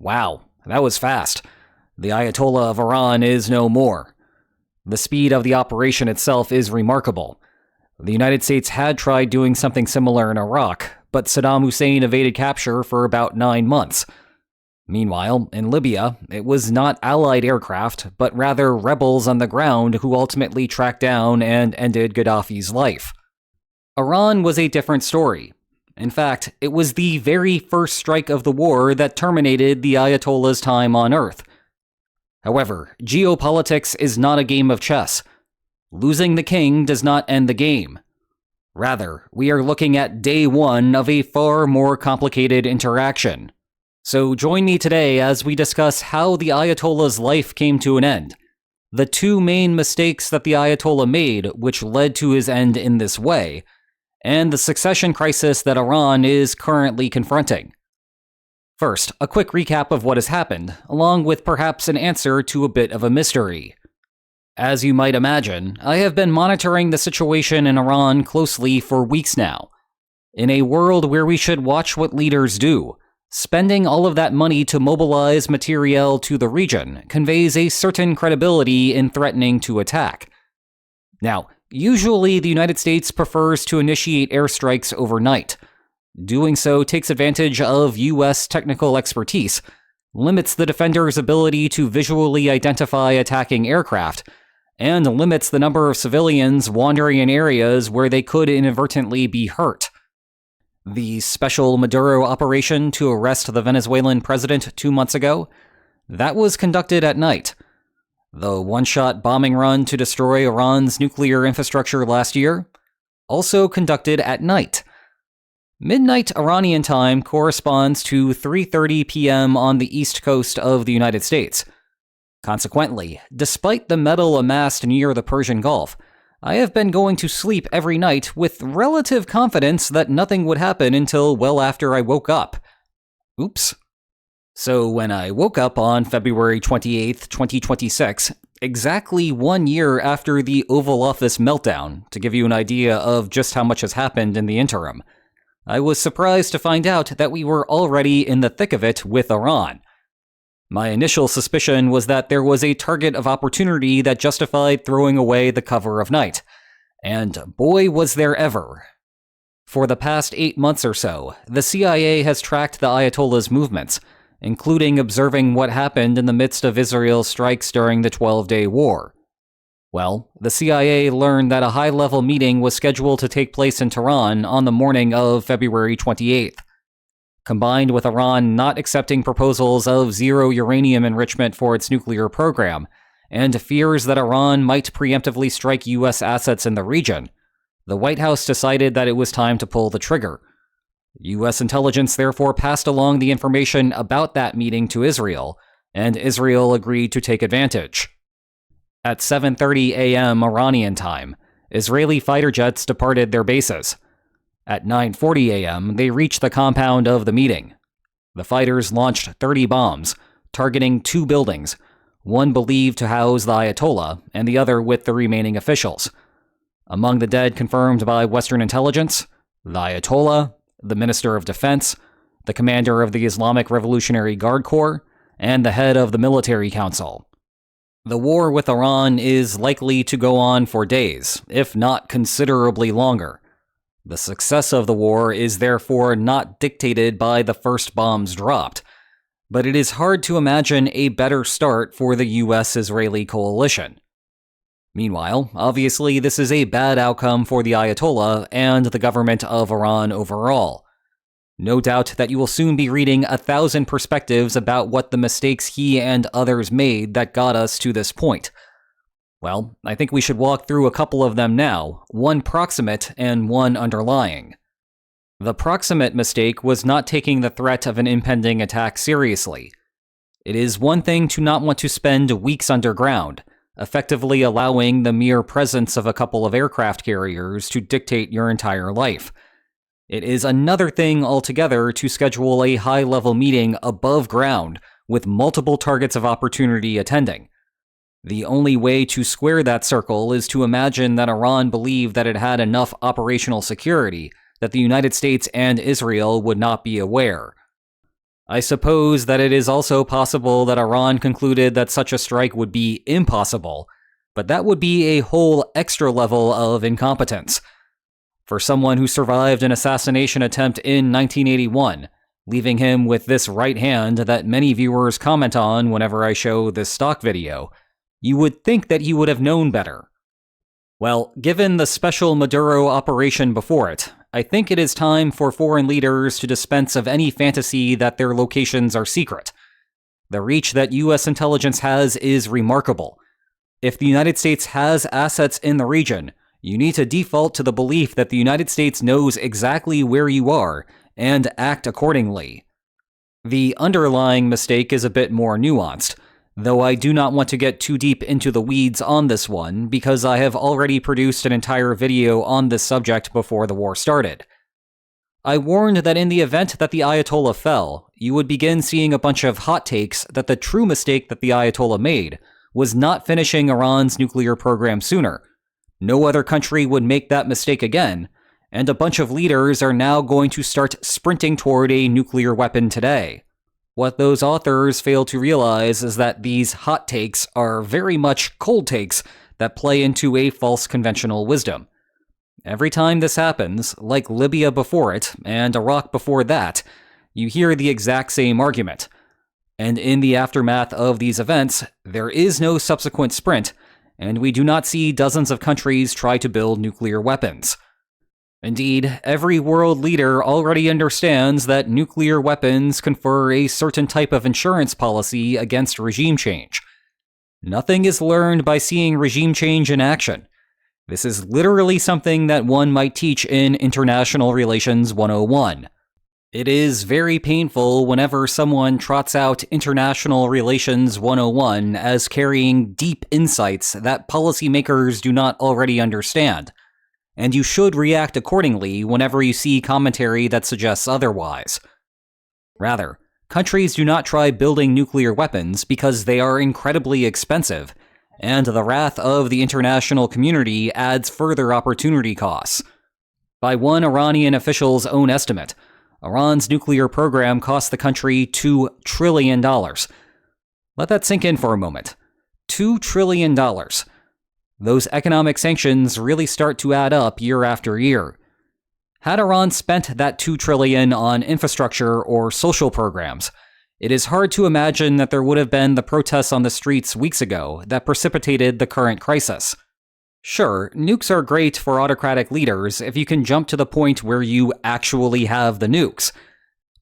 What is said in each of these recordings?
Wow, that was fast. The Ayatollah of Iran is no more. The speed of the operation itself is remarkable. The United States had tried doing something similar in Iraq, but Saddam Hussein evaded capture for about 9 months. Meanwhile, in Libya, it was not Allied aircraft, but rather rebels on the ground who ultimately tracked down and ended Gaddafi's life. Iran was a different story. In fact, it was the very first strike of the war that terminated the Ayatollah's time on Earth. However, geopolitics is not a game of chess. Losing the king does not end the game. Rather, we are looking at day one of a far more complicated interaction. So join me today as we discuss how the Ayatollah's life came to an end, the two main mistakes that the Ayatollah made which led to his end in this way, and the succession crisis that Iran is currently confronting. First, a quick recap of what has happened, along with perhaps an answer to a bit of a mystery. As you might imagine, I have been monitoring the situation in Iran closely for weeks now. In a world where we should watch what leaders do, spending all of that money to mobilize materiel to the region conveys a certain credibility in threatening to attack. Now, usually the United States prefers to initiate airstrikes overnight. Doing so takes advantage of U.S. technical expertise, limits the defender's ability to visually identify attacking aircraft, and limits the number of civilians wandering in areas where they could inadvertently be hurt. The special Maduro operation to arrest the Venezuelan president 2 months ago, that was conducted at night. The one-shot bombing run to destroy Iran's nuclear infrastructure last year, also conducted at night. Midnight Iranian time corresponds to 3:30 p.m. on the east coast of the United States. Consequently, despite the metal amassed near the Persian Gulf, I have been going to sleep every night with relative confidence that nothing would happen until well after I woke up. Oops. So when I woke up on February 28, 2026, exactly 1 year after the Oval Office meltdown, to give you an idea of just how much has happened in the interim, I was surprised to find out that we were already in the thick of it with Iran. My initial suspicion was that there was a target of opportunity that justified throwing away the cover of night. And boy, was there ever. For the past 8 months or so, the CIA has tracked the Ayatollah's movements, including observing what happened in the midst of Israel's strikes during the 12-day war. Well, the CIA learned that a high-level meeting was scheduled to take place in Tehran on the morning of February 28th. Combined with Iran not accepting proposals of zero uranium enrichment for its nuclear program, and fears that Iran might preemptively strike U.S. assets in the region, the White House decided that it was time to pull the trigger. U.S. intelligence therefore passed along the information about that meeting to Israel, and Israel agreed to take advantage. At 7:30 a.m. Iranian time, Israeli fighter jets departed their bases. At 9:40 a.m., they reached the compound of the meeting. The fighters launched 30 bombs, targeting 2 buildings, one believed to house the Ayatollah and the other with the remaining officials. Among the dead confirmed by Western intelligence, the Ayatollah, the Minister of Defense, the commander of the Islamic Revolutionary Guard Corps, and the head of the Military Council. The war with Iran is likely to go on for days, if not considerably longer. The success of the war is therefore not dictated by the first bombs dropped, but it is hard to imagine a better start for the US-Israeli coalition. Meanwhile, obviously this is a bad outcome for the Ayatollah and the government of Iran overall. No doubt that you will soon be reading 1,000 perspectives about what the mistakes he and others made that got us to this point. Well, I think we should walk through a couple of them now, one proximate and one underlying. The proximate mistake was not taking the threat of an impending attack seriously. It is one thing to not want to spend weeks underground, effectively allowing the mere presence of a couple of aircraft carriers to dictate your entire life. It is another thing altogether to schedule a high-level meeting above ground with multiple targets of opportunity attending. The only way to square that circle is to imagine that Iran believed that it had enough operational security that the United States and Israel would not be aware. I suppose that it is also possible that Iran concluded that such a strike would be impossible, but that would be a whole extra level of incompetence. For someone who survived an assassination attempt in 1981, leaving him with this right hand that many viewers comment on whenever I show this stock video, you would think that he would have known better. Well, given the special Maduro operation before it, I think it is time for foreign leaders to dispense of any fantasy that their locations are secret. The reach that US intelligence has is remarkable. If the United States has assets in the region, you need to default to the belief that the United States knows exactly where you are and act accordingly. The underlying mistake is a bit more nuanced, though I do not want to get too deep into the weeds on this one because I have already produced an entire video on this subject before the war started. I warned that in the event that the Ayatollah fell, you would begin seeing a bunch of hot takes that the true mistake that the Ayatollah made was not finishing Iran's nuclear program sooner. No other country would make that mistake again, and a bunch of leaders are now going to start sprinting toward a nuclear weapon today. What those authors fail to realize is that these hot takes are very much cold takes that play into a false conventional wisdom. Every time this happens, like Libya before it and Iraq before that, you hear the exact same argument. And in the aftermath of these events, there is no subsequent sprint, and we do not see dozens of countries try to build nuclear weapons. Indeed, every world leader already understands that nuclear weapons confer a certain type of insurance policy against regime change. Nothing is learned by seeing regime change in action. This is literally something that one might teach in International Relations 101. It is very painful whenever someone trots out International Relations 101 as carrying deep insights that policymakers do not already understand, and you should react accordingly whenever you see commentary that suggests otherwise. Rather, countries do not try building nuclear weapons because they are incredibly expensive, and the wrath of the international community adds further opportunity costs. By one Iranian official's own estimate, Iran's nuclear program cost the country $2 trillion. Let that sink in for a moment. $2 trillion. Those economic sanctions really start to add up year after year. Had Iran spent that $2 trillion on infrastructure or social programs, it is hard to imagine that there would have been the protests on the streets weeks ago that precipitated the current crisis. Sure, nukes are great for autocratic leaders if you can jump to the point where you actually have the nukes.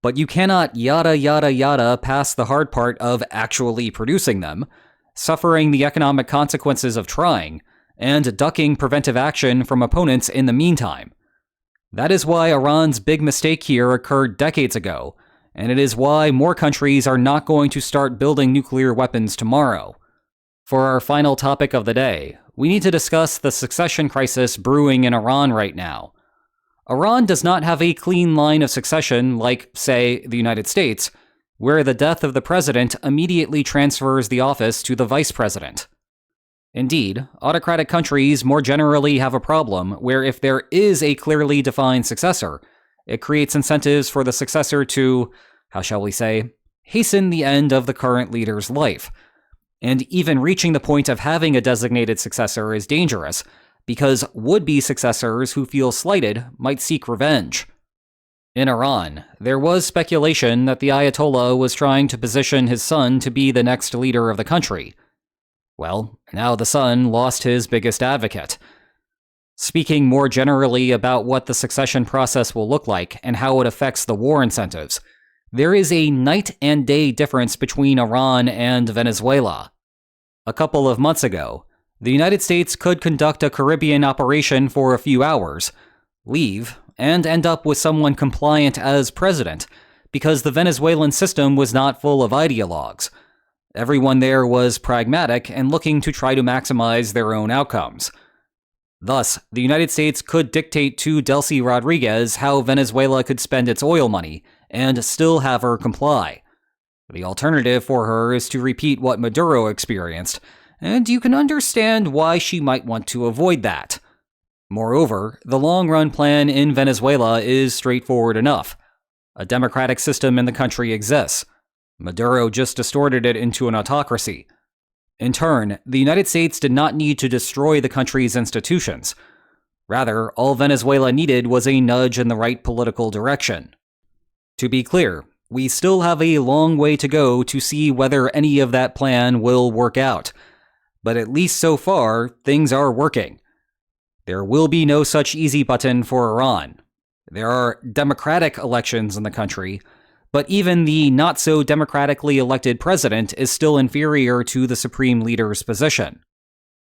But you cannot yada yada yada past the hard part of actually producing them, suffering the economic consequences of trying, and ducking preventive action from opponents in the meantime. That is why Iran's big mistake here occurred decades ago, and it is why more countries are not going to start building nuclear weapons tomorrow. For our final topic of the day, we need to discuss the succession crisis brewing in Iran right now. Iran does not have a clean line of succession like, say, the United States, where the death of the president immediately transfers the office to the vice president. Indeed, autocratic countries more generally have a problem where if there is a clearly defined successor, it creates incentives for the successor to, how shall we say, hasten the end of the current leader's life. And even reaching the point of having a designated successor is dangerous, because would-be successors who feel slighted might seek revenge. In Iran, there was speculation that the Ayatollah was trying to position his son to be the next leader of the country. Well, now the son lost his biggest advocate. Speaking more generally about what the succession process will look like and how it affects the war incentives, there is a night and day difference between Iran and Venezuela. A couple of months ago, the United States could conduct a Caribbean operation for a few hours, leave, and end up with someone compliant as president because the Venezuelan system was not full of ideologues. Everyone there was pragmatic and looking to try to maximize their own outcomes. Thus, the United States could dictate to Delcy Rodriguez how Venezuela could spend its oil money and still have her comply. The alternative for her is to repeat what Maduro experienced, and you can understand why she might want to avoid that. Moreover, the long-run plan in Venezuela is straightforward enough. A democratic system in the country exists. Maduro just distorted it into an autocracy. In turn, the United States did not need to destroy the country's institutions. Rather, all Venezuela needed was a nudge in the right political direction. To be clear, we still have a long way to go to see whether any of that plan will work out. But at least so far, things are working. There will be no such easy button for Iran. There are democratic elections in the country, but even the not-so-democratically elected president is still inferior to the supreme leader's position.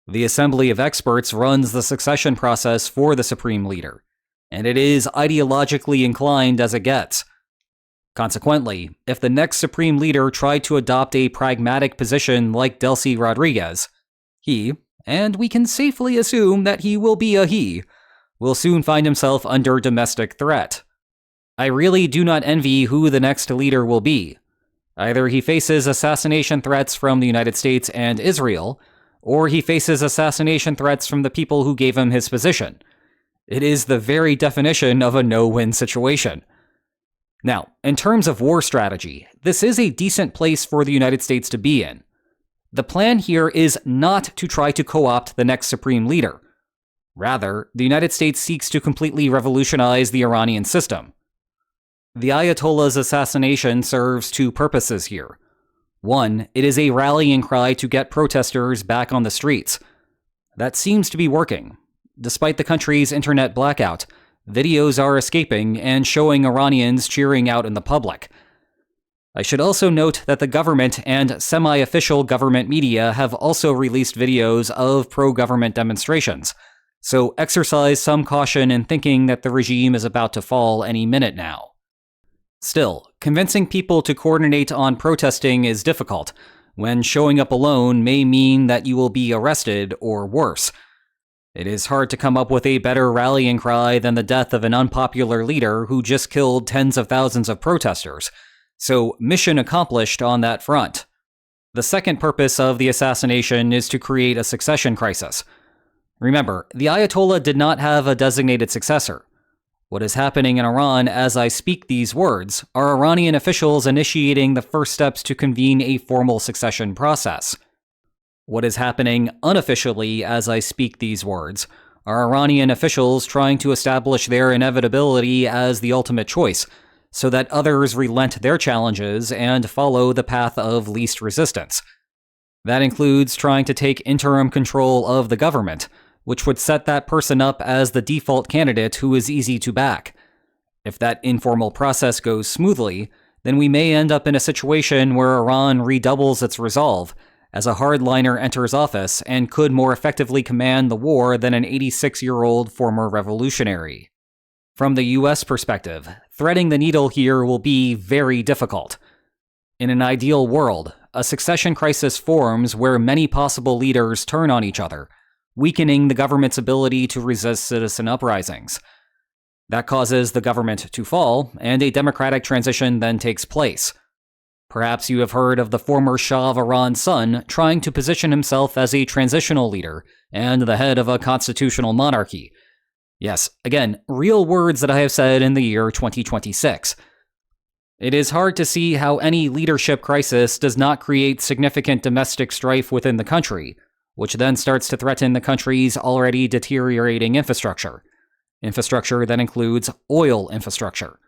The Assembly of Experts runs the succession process for the supreme leader, and it is ideologically inclined as it gets. Consequently, if the next supreme leader tried to adopt a pragmatic position like Delcy Rodriguez, he, and we can safely assume that he will be a he, will soon find himself under domestic threat. I really do not envy who the next leader will be. Either he faces assassination threats from the United States and Israel, or he faces assassination threats from the people who gave him his position. It is the very definition of a no-win situation. Now, in terms of war strategy, this is a decent place for the United States to be in. The plan here is not to try to co-opt the next supreme leader. Rather, the United States seeks to completely revolutionize the Iranian system. The Ayatollah's assassination serves two purposes here. One, it is a rallying cry to get protesters back on the streets. That seems to be working. Despite the country's internet blackout, videos are escaping and showing Iranians cheering out in the public. I should also note that the government and semi-official government media have also released videos of pro-government demonstrations, so exercise some caution in thinking that the regime is about to fall any minute now. Still, convincing people to coordinate on protesting is difficult, when showing up alone may mean that you will be arrested or worse. It is hard to come up with a better rallying cry than the death of an unpopular leader who just killed tens of thousands of protesters, so mission accomplished on that front. The second purpose of the assassination is to create a succession crisis. Remember, the Ayatollah did not have a designated successor. What is happening in Iran as I speak these words are Iranian officials initiating the first steps to convene a formal succession process. What is happening unofficially as I speak these words are Iranian officials trying to establish their inevitability as the ultimate choice, so that others relent their challenges and follow the path of least resistance. That includes trying to take interim control of the government, which would set that person up as the default candidate who is easy to back. If that informal process goes smoothly, then we may end up in a situation where Iran redoubles its resolve, as a hardliner enters office and could more effectively command the war than an 86-year-old former revolutionary. From the US perspective, threading the needle here will be very difficult. In an ideal world, a succession crisis forms where many possible leaders turn on each other, weakening the government's ability to resist citizen uprisings. That causes the government to fall, and a democratic transition then takes place. Perhaps you have heard of the former Shah of Iran's son trying to position himself as a transitional leader and the head of a constitutional monarchy. Yes, again, real words that I have said in the year 2026. It is hard to see how any leadership crisis does not create significant domestic strife within the country, which then starts to threaten the country's already deteriorating infrastructure. Infrastructure that includes oil infrastructure.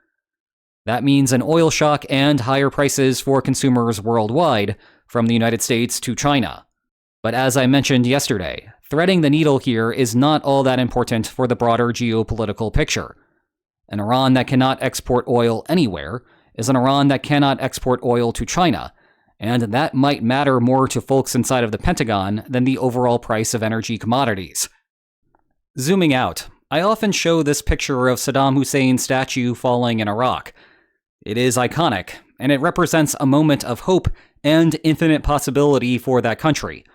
That means an oil shock and higher prices for consumers worldwide, from the United States to China. But as I mentioned yesterday, threading the needle here is not all that important for the broader geopolitical picture. An Iran that cannot export oil anywhere is an Iran that cannot export oil to China, and that might matter more to folks inside of the Pentagon than the overall price of energy commodities. Zooming out, I often show this picture of Saddam Hussein's statue falling in Iraq. It is iconic, and it represents a moment of hope and infinite possibility for that country.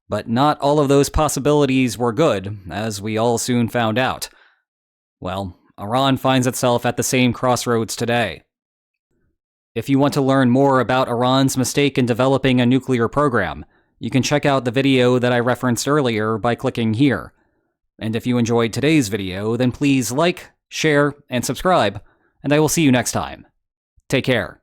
But not all of those possibilities were good, as we all soon found out. Well, Iran finds itself at the same crossroads today. If you want to learn more about Iran's mistake in developing a nuclear program, you can check out the video that I referenced earlier by clicking here. And if you enjoyed today's video, then please like, share, and subscribe, and I will see you next time. Take care.